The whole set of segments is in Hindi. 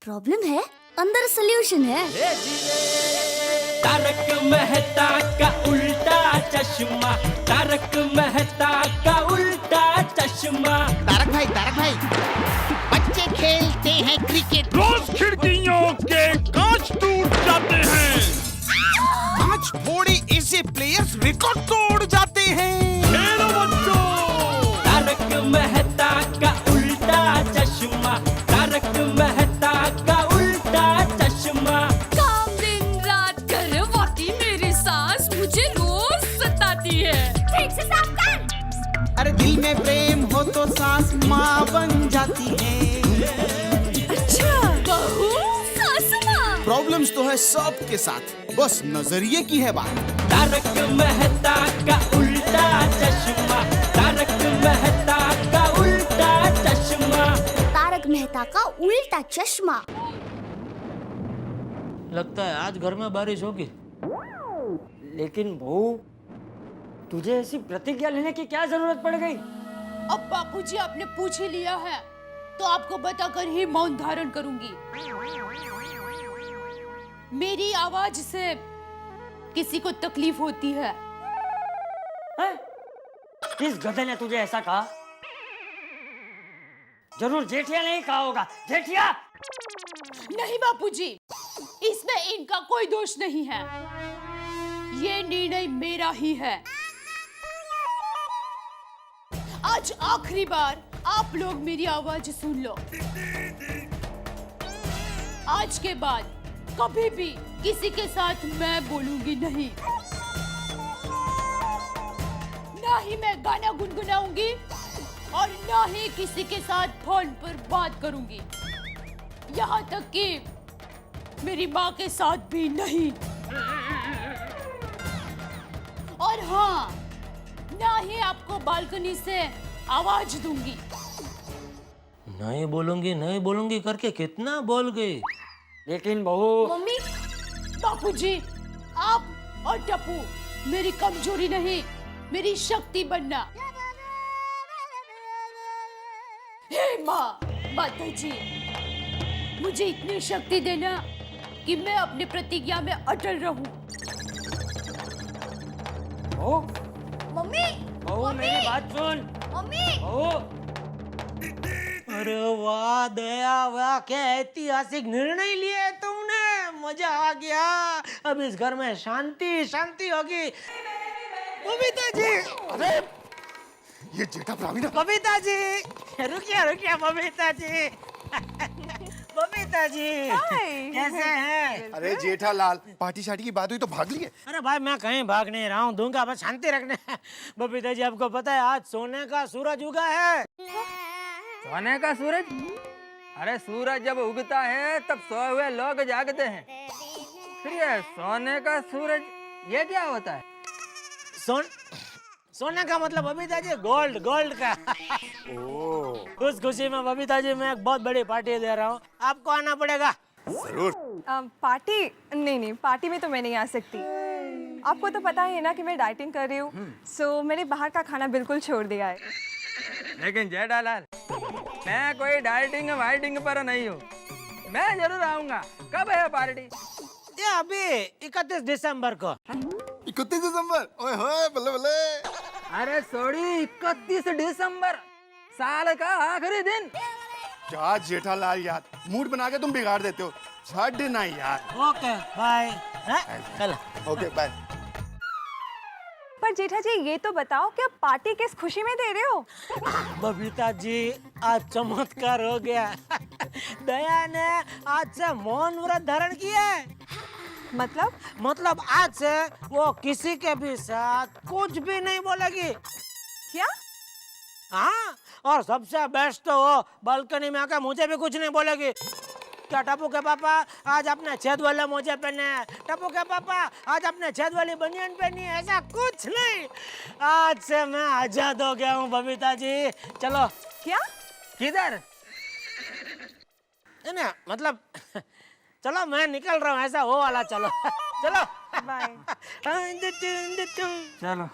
प्रॉब्लम है, अंदर सोल्यूशन है। तारक मेहता का उल्टा चश्मा, तारक मेहता का उल्टा चश्मा। तारक भाई, बच्चे खेलते हैं क्रिकेट, रोज खिड़कियों के कांच टूट जाते हैं। कांच फोड़े ऐसे प्लेयर्स रिकॉर्ड तोड़ जाते हैं। खेलो बच्चों। तारक मेहता का उल्टा चश्मा, तारक मेहता का उल्टा चश्मा। काम दिन रात करवाती मेरी सास मुझे रोज सताती है। ठीक से साफ कर। अरे दिल में प्रेम हो तो सास माँ बन जाती है। अच्छा, बहू सास माँ। प्रॉब्लम्स तो है सबके साथ, बस नजरिए की है बात। तारक मेहता का उल्टा चश्मा, तारक मेहता का उल्टा चश्मा। तारक मेहता का उल्टा चश्मा। लगता है आज घर में बारिश होगी। लेकिन बहू, तुझे ऐसी प्रतिज्ञा लेने की क्या जरूरत पड़ गई? अब बापूजी आपने पूछ ही लिया है तो आपको बताकर ही मौन धारण करूंगी। मेरी आवाज से किसी को तकलीफ होती है? हैं? किस गधे ने तुझे ऐसा कहा? जरूर जेठिया ने ही कहा होगा। जेठिया! नहीं बापूजी, इसमें इनका कोई दोष नहीं है। ये निर्णय मेरा ही है। आज आखिरी बार आप लोग मेरी आवाज सुन लो। आज के बाद कभी भी किसी के साथ मैं बोलूंगी नहीं। ना ही मैं गाना गुनगुनाऊंगी और ना ही किसी के साथ फोन पर बात करूंगी। यहाँ तक कि मेरी माँ के साथ भी नहीं। और हाँ, ना ही आपको बालकनी से आवाज दूंगी। नहीं बोलूंगी करके कितना बोल गई। लेकिन बहू, मम्मी, बापूजी, आप और टप्पू मेरी कमजोरी नहीं, मेरी शक्ति बनना। हे माँ, माता जी, मुझे इतनी शक्ति देना कि मैं अपनी प्रतिज्ञा में अटल रहूं। बहू, मम्मी, बहू मेरी बात सुन। मम्मी, बहू, अरे वाह दया, वाह क्या ऐतिहासिक निर्णय लिए है तुमने। मजा आ गया। अब इस घर में शांति शांति होगी। बबीता जी, अरे ये जेठा ब्राह्मण है। बबीता जी, रुकिए बबीता जी। बबीता जी कैसे हैं? अरे जेठालाल, पार्टी शार्टी की बात हुई तो भाग लिए। अरे भाई मैं कहीं भाग नहीं रहा हूँ, दूंगा बस शांति रखने। बबीता जी आपको पता है आज सोने का सूरज उगा है। सोने का सूरज? अरे सूरज जब उगता है तब सोए हुए लोग जागते हैं। फिर ये सोने का सूरज ये क्या होता है? सोने का मतलब बबीता जी गोल्ड का। उस खुशी में बबीता जी मैं एक बहुत बड़ी पार्टी दे रहा हूँ, आपको आना पड़ेगा। जरूर। पार्टी नहीं, पार्टी में तो मैं नहीं आ सकती। आपको तो पता ही है ना कि मैं डाइटिंग कर रही हूँ, सो मैंने बाहर का खाना बिल्कुल छोड़ दिया है। लेकिन जेठालाल, मैं कोई डाइटिंग वाइटिंग पर नहीं हूँ। मैं जरूर आऊंगा। कब है पार्टी? ये अभी 31 दिसंबर को। 31 दिसंबर? ओए होए, बल्ले बल्ले। अरे सॉरी, 31 दिसंबर, साल का आखिरी दिन। क्या जेठालाल यार, मूड बना के तुम बिगाड़ देते हो। छाड़ देना यार। Okay bye. चलो ओके बाय। पर जेठा जी ये तो बताओ कि आप पार्टी किस खुशी में दे रहे हो? बबीता जी आज चमत्कार हो गया। दया ने आज से मौन व्रत धारण किया है। मतलब आज से वो किसी के भी साथ कुछ भी नहीं बोलेगी। क्या? हाँ, और सबसे बेस्ट तो वो बालकनी में आकर मुझे भी कुछ नहीं बोलेगी। क्या टप्पू के पापा आज अपने छेद वाले मोजे पहने, टप्पू के पापा आज अपने छेद वाली बनियान पहनी, ऐसा कुछ नहीं। आज से मैं आजाद हो गया हूँ बबीता जी। चलो। क्या? किधर? ना मतलब चलो मैं निकल रहा हूँ, ऐसा वो वाला। चलो चलो बाय। चलो।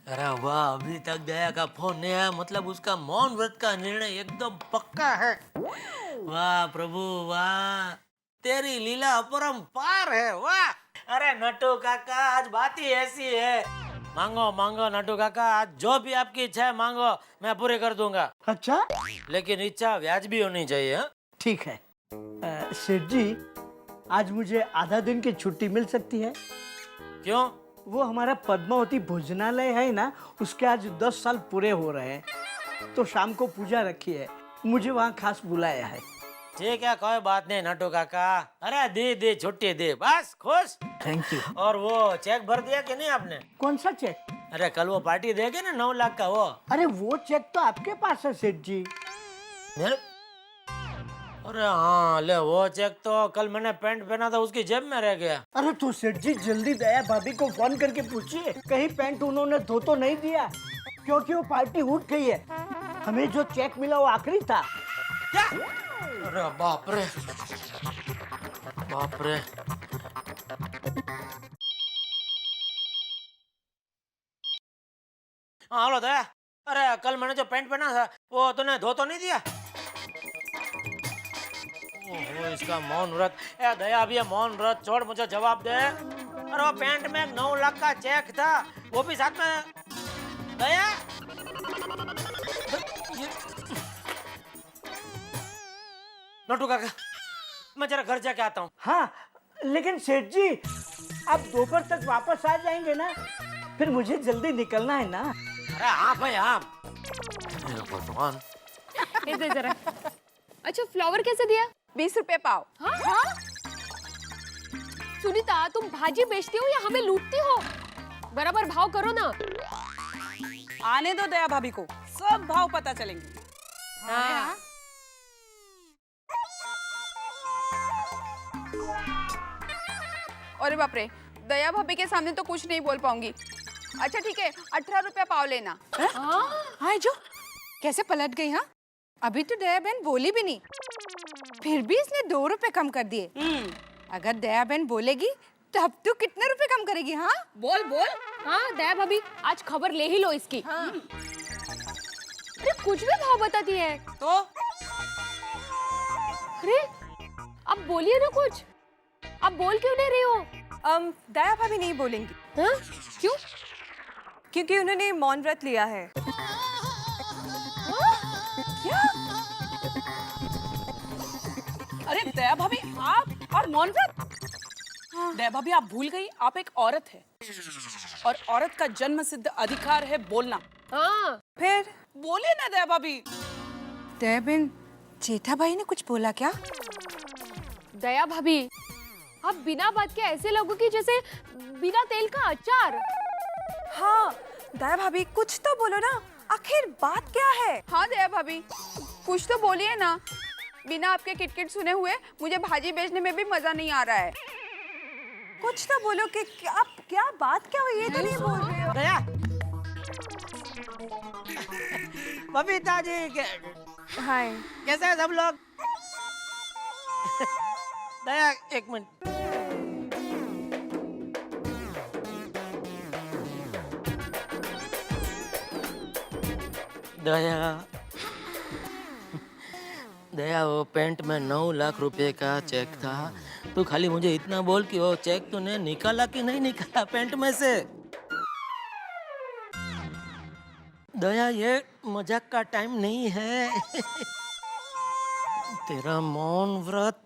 अरे वाह, अभी तक दया का फोन नहीं आया, मतलब उसका मौन व्रत का निर्णय एकदम पक्का है। वाह प्रभु वाह, तेरी लीला अपरंपार है। वाह, अरे नटू काका आज बात ही ऐसी है। मांगो मांगो नटू काका, आज जो भी आपकी इच्छा है मांगो, मैं पूरी कर दूंगा। अच्छा लेकिन इच्छा व्याजबी होनी चाहिए। हाँ? ठीक है। सेठ जी, आज मुझे आधा दिन की छुट्टी मिल सकती है? क्यों? वो हमारा पद्मावती भोजनालय है ना, उसके आज 10 साल पूरे हो रहे हैं, तो शाम को पूजा रखी है, मुझे वहाँ खास बुलाया है। ठीक है, कोई बात नहीं नटू काका। अरे दे छुट्टी दे, बस खुश। Thank you. और वो चेक भर दिया कि नहीं आपने? कौन सा चेक? अरे कल वो पार्टी देगे ना 9 लाख का वो। अरे वो चेक तो आपके पास है सेठ जी। मेरे? अरे हाँ, ले वो चेक तो कल मैंने पैंट पहना था उसकी जेब में रह गया। अरे तो सेठ जी जल्दी दया भाभी को फोन करके पूछिए कहीं पैंट उन्होंने धो तो नहीं दिया, क्योंकि वो पार्टी उठ गई है। हमें जो चेक मिला वो आखिरी था। क्या? अरे बाप रे बाप रे। हाँ हेलो दया, अरे कल मैंने जो पैंट पहना था वो तूने धो तो नहीं दिया? ओहो, इसका मौन व्रत। ए दया, अब ये मौन व्रत छोड़, मुझे जवाब दे। अरे वो पैंट में 9 लाख का चेक था, वो भी साथ में। दया, नटू काका, मैं जरा घर जाके आता हूँ। हाँ लेकिन सेठ जी आप दोपहर तक वापस आ जाएंगे ना, फिर मुझे जल्दी निकलना है ना। अरे हाँ भाई हाँ। भगवान, इधर जरा। अच्छा फ्लावर कैसे दिया? 20 रुपए पाव। हाँ? सुनीता, तुम भाजी बेचती हो या हमें लूटती हो? बराबर भाव करो ना। आने दो दया भाभी को, सब भाव पता चलेंगे। हाँ। अरे बाप रे, दया भाभी के सामने तो कुछ नहीं बोल पाऊंगी। अच्छा ठीक है, 18 रुपया पाव लेना। हाँ जो कैसे पलट गई? हाँ, अभी तो दया बहन बोली भी नहीं, फिर भी इसने 2 रुपए कम कर दिए। अगर दया बहन बोलेगी तब तो कितने रुपए कम करेगी? हाँ बोल बोल। हाँ दया भाभी, आज खबर ले ही लो इसकी। हाँ। अरे कुछ भी भाव बताती है तो अरे अब बोलिए ना कुछ, आप बोल क्यों नहीं रही हो? दया भाभी नहीं बोलेंगी। हाँ? क्यों? क्योंकि उन्होंने मौन व्रत लिया है। क्या? अरे दया भाभी, आप और मौन व्रत? दया भाभी आप भूल गई, आप एक औरत है और औरत का जन्म सिद्ध अधिकार है बोलना। हाँ फिर बोले ना दया भाभी। दया बहन, जेठा भाई ने कुछ बोला क्या? दया भाभी, आप बिना बात के ऐसे लगोगी जैसे बिना तेल का अचार। हाँ दया भाभी कुछ तो बोलो ना, आखिर बात क्या है? हाँ दया भाभी, कुछ तो बोलिए ना। बिना आपके किटकिट सुने हुए मुझे भाजी बेचने में भी मजा नहीं आ रहा है। कुछ तो बोलो कि क्या बात क्या हुई, ये तो नहीं बोल रहे हो। दया, बबीता जी हाय। कैसे हैं सब लोग? दया एक मिनट। दया, दया वो पेंट में 9 लाख रुपए का चेक था, तू खाली मुझे इतना बोल कि वो चेक तूने निकाला कि नहीं निकाला पेंट में से। दया ये मजाक का टाइम नहीं है। तेरा मौन व्रत।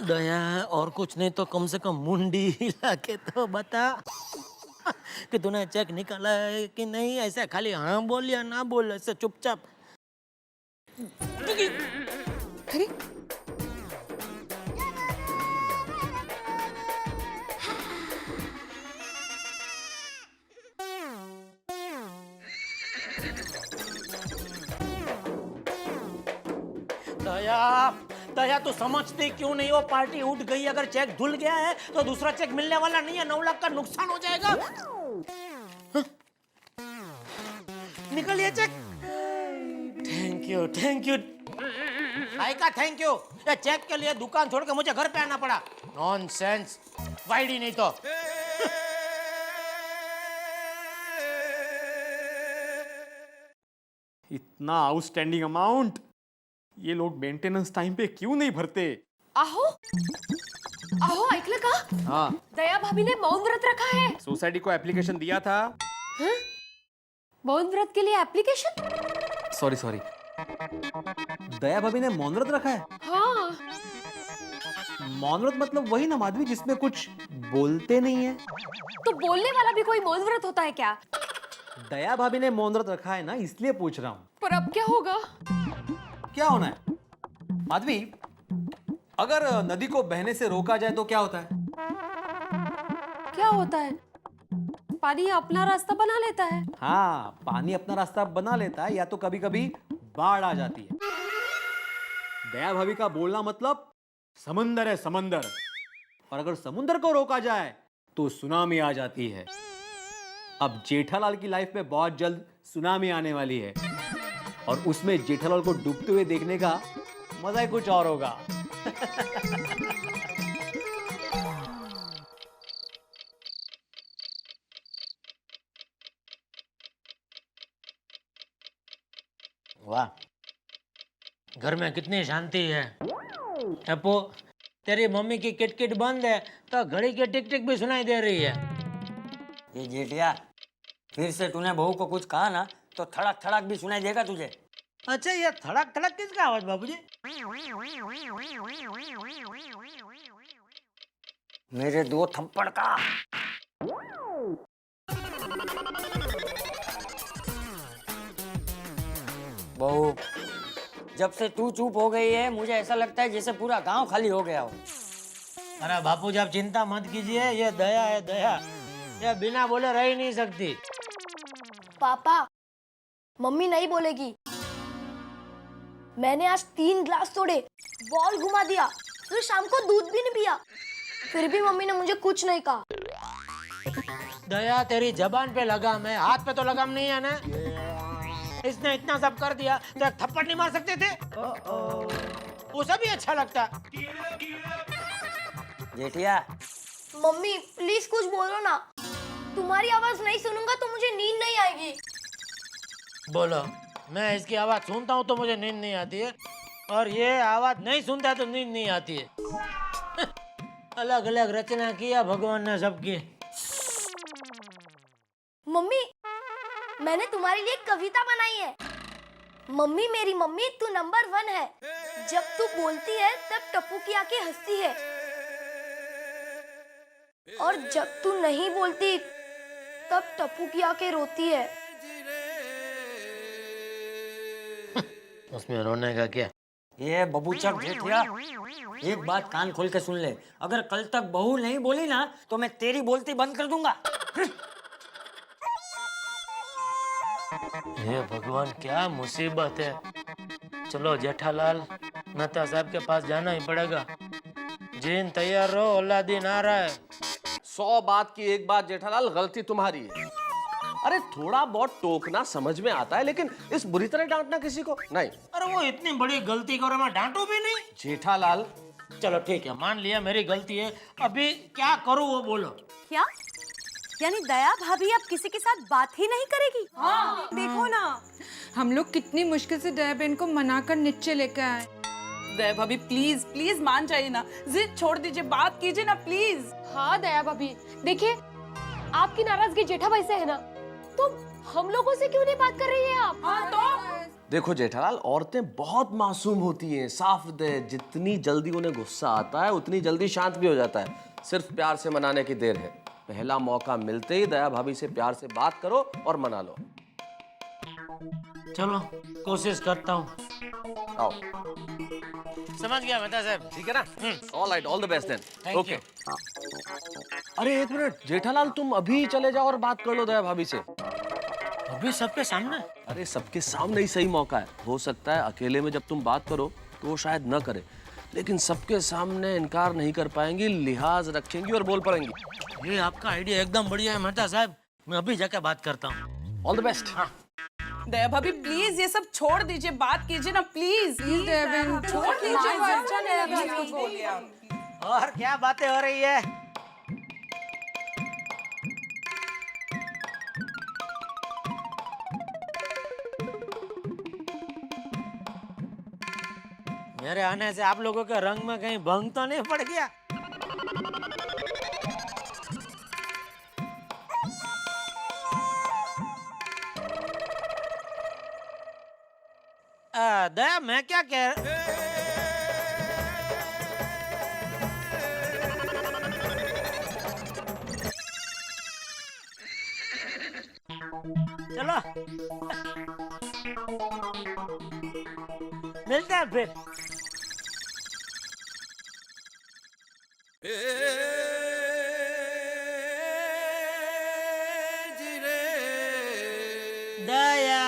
दया और कुछ नहीं तो कम से कम मुंडी हिला के तो बता कि तूने चेक निकाला है कि नहीं। ऐसे खाली हाँ बोल या ना बोल, ऐसे चुपचाप। अरे दया, दया तू समझती क्यों नहीं? वो पार्टी उठ गई, अगर चेक धुल गया है तो दूसरा चेक मिलने वाला नहीं है, 9 लाख का नुकसान हो जाएगा। निकल ये चेक। थैंक यू भाई का थैंक यू। ये चेक के लिए दुकान छोड़ के मुझे घर पे आना पड़ा। नॉनसेंस, वाइडी नहीं तो। इतना आउटस्टैंडिंग अमाउंट ये लोग मेंटेनेंस टाइम पे क्यों नहीं भरते? आहो आहो ऐकलं का? हाँ, दया भाभी ने मौन व्रत रखा है। सोसाइटी को एप्लीकेशन दिया था। मौन व्रत के लिए एप्लीकेशन? सॉरी, दया भाभी ने मौन व्रत रखा है। हाँ। मौन व्रत मतलब वही ना माधवी जिसमें कुछ बोलते नहीं है। तो बोलने वाला भी कोई मौन व्रत होता है क्या? दया भाभी ने मौन व्रत रखा है ना, इसलिए पूछ रहा हूँ। पर अब क्या होगा? क्या होना है माधवी? अगर नदी को बहने से रोका जाए तो क्या होता है? क्या होता है? पानी अपना रास्ता बना लेता है। हाँ, पानी अपना रास्ता बना लेता है या तो कभी कभी बाढ़ आ जाती है। दया भाभी का बोलना मतलब समंदर है, समंदर। और अगर समुंदर को रोका जाए तो सुनामी आ जाती है। अब जेठालाल की लाइफ में बहुत जल्द सुनामी आने वाली है और उसमें जेठालाल को डूबते हुए देखने का मजा ही कुछ और होगा। वाह, घर में कितनी शांति है। टप्पू, तेरी मम्मी की किटकिट बंद है तो घड़ी की टिक टिक भी सुनाई दे रही है। ये जेठिया, फिर से तूने बहू को कुछ कहा ना तो थड़क थड़क भी सुनाई देगा तुझे। अच्छा, ये थड़क थड़क किसका आवाज बाबूजी? मेरे 2 थप्पड़ का। बहू, जब से तू चुप हो गई है मुझे ऐसा लगता है जैसे पूरा गांव खाली हो गया हो। अरे बापू जी, आप चिंता मत कीजिए, ये दया है दया, ये बिना बोले रह ही नहीं सकती। पापा, मम्मी नहीं बोलेगी। मैंने आज 3 ग्लास तोड़े, बॉल घुमा दिया, फिर शाम को दूध भी नहीं पिया, फिर भी मम्मी ने मुझे कुछ नहीं कहा। दया, तेरी जबान पे लगाम है, हाथ पे तो लगाम नहीं है ना। इसने इतना सब कर दिया तो एक थप्पड़ नहीं मार सकते थे? उसे भी अच्छा लगता। जेठिया, मम्मी प्लीज कुछ बोलो ना, तुम्हारी आवाज नहीं सुनूंगा तो मुझे नींद नहीं आएगी। बोलो, मैं इसकी आवाज सुनता हूँ तो मुझे नींद नहीं आती है, और ये आवाज नहीं सुनता तो नींद नहीं आती है। अलग अलग रचना किया भगवान ने सबकी। मम्मी, मैंने तुम्हारे लिए कविता बनाई है। मम्मी मेरी मम्मी, तू नंबर 1 है। जब तू बोलती है तब टप्पू की आंखें हंसती है, और जब तू नहीं बोलती तब टप्पू की आंखें रोती है। उसमें रोने का क्या? ये बबूचक जेठिया, एक बात कान खोल के सुन ले, अगर कल तक बहू नहीं बोली ना तो मैं तेरी बोलती बंद कर दूंगा। ये भगवान, क्या मुसीबत है। चलो जेठालाल, मेहता साहब के पास जाना ही पड़ेगा। जीन तैयार रहो, अल्लादीन आ रहा है। 100 बात की एक बात जेठालाल, गलती तुम्हारी है। अरे थोड़ा बहुत टोकना समझ में आता है, लेकिन इस बुरी तरह डांटना किसी को नहीं। अरे वो इतनी बड़ी गलती करो, मैं डांटू भी नहीं। जेठालाल, चलो ठीक है, मान लिया मेरी गलती है, अभी क्या करूँ वो बोलो। क्या? यानी दया भाभी अब किसी के साथ बात ही नहीं करेगी? हाँ, देखो ना, हम लोग कितनी मुश्किल से दया बहन को मनाकर नीचे लेकर आए। दया भाभी प्लीज प्लीज मान जाइए ना, जिद छोड़ दीजिए, बात कीजिए ना प्लीज। हाँ दया भाभी, देखिए आपकी नाराजगी जेठा भाई से है ना, तो हम लोगों से क्यों नहीं बात कर रही है आप? हाँ तो देखो जेठालाल, औरतें बहुत मासूम होती हैं, साफ दिल। जितनी जल्दी उन्हें गुस्सा आता है उतनी जल्दी शांत भी हो जाता है। सिर्फ प्यार से मनाने की देर है। पहला मौका मिलते ही दया भाभी से प्यार से बात करो और मना लो। चलो कोशिश करता हूँ। आओ। समझ गया मेहता साहब, ठीक है ना? All right, all the best then. Thank okay. अरे एक मिनट जेठालाल, तुम अभी चले जाओ और बात कर लो दया भाभी से। अभी सबके सामने? अरे सबके सामने ही सही मौका है। हो सकता है अकेले में जब तुम बात करो तो वो शायद न करे, लेकिन सबके सामने इनकार नहीं कर पाएंगी, लिहाज रखेंगी और बोल पड़ेंगी। ये आपका आइडिया एकदम बढ़िया है मेहता साहब, मैं अभी जाकर बात करता हूँ। All the best. हाँ। दया भाभी प्लीज ये सब छोड़ दीजिए, बात कीजिए ना प्लीज। दया बहन छोड़ दीजिए। और क्या बातें हो रही है? मेरे आने से आप लोगों के रंग में कहीं भंग तो नहीं पड़ गया? दया, मैं क्या कह चलो मिलते हैं फिर। दया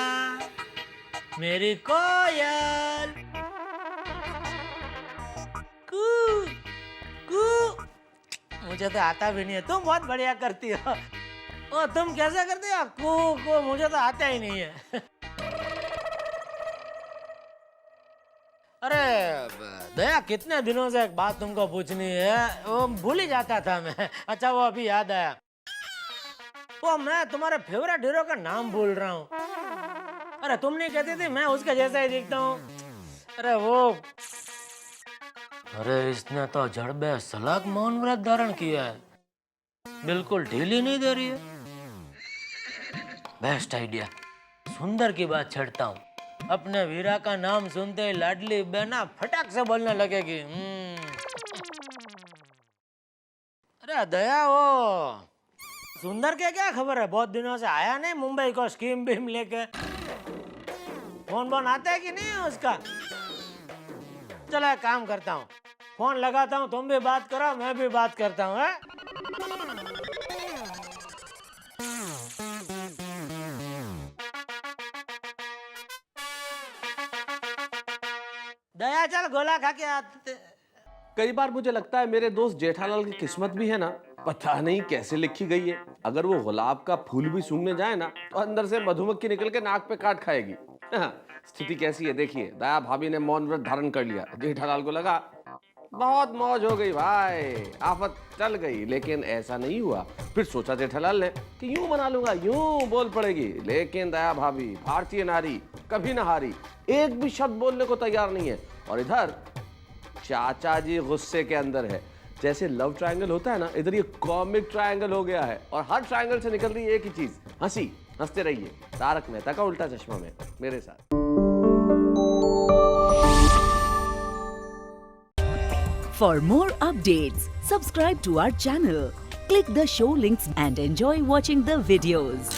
मेरी कोयल कू कू, मुझे तो आता भी नहीं है, तुम बहुत बढ़िया करती हो। ओ तुम कैसे करती हो कू कू, मुझे तो आता ही नहीं है। अरे दया, कितने दिनों से एक बात तुमको पूछनी है, वो भूल ही जाता था मैं। अच्छा वो अभी याद आया, वो मैं तुम्हारे फेवरेट हीरो का नाम भूल रहा हूँ। अरे तुम नहीं कहती थी मैं उसके जैसा ही दिखता हूँ? अरे वो, अरे इसने तो जड़बे सलाक मौन व्रत धारण किया है, बिल्कुल ढील ही नहीं दे रही है। बेस्ट आइडिया, सुंदर की बात छेड़ता हूँ। अपने वीरा का नाम सुनते ही लाडली बहना फटाक से बोलने लगेगी। अरे दया, वो सुंदर के क्या खबर है, बहुत दिनों से आया नहीं मुंबई को स्कीम बीम लेके। फोन बोन आता है कि नहीं है उसका? चलो एक काम करता हूँ, फोन लगाता हूँ, तुम भी बात करो, मैं भी बात करता हूँ। दया चल गोला खा के आते। कई बार मुझे लगता है मेरे दोस्त जेठालाल की किस्मत भी है ना, पता नहीं कैसे लिखी गई है। अगर वो गुलाब का फूल भी सूंघने जाए ना तो अंदर से मधुमक्खी निकल के नाक पे काट खाएगी। स्थिति कैसी है देखिए, दया भाभी ने मौन व्रत धारण कर लिया। जेठालाल को लगा बहुत मौज हो गई भाई, आफत टल गई, लेकिन ऐसा नहीं हुआ। फिर सोचा जेठालाल ने कि यूं मना लूंगा, यूं बोल पड़ेगी, लेकिन दया भाभी भारतीय नारी कभी ना हारी, एक भी शब्द बोलने को तैयार नहीं है। और इधर चाचा जी गुस्से के अंदर है। जैसे लव ट्रायंगल होता है ना, इधर ये कॉमिक ट्रायंगल हो गया है, और हर ट्रायंगल से निकल रही है एक ही चीज, हंसी। हंसते रहिए, तारक मेहता का उल्टा चश्मा में मेरे साथ। For more updates, subscribe to our channel, click the show links and enjoy watching the videos.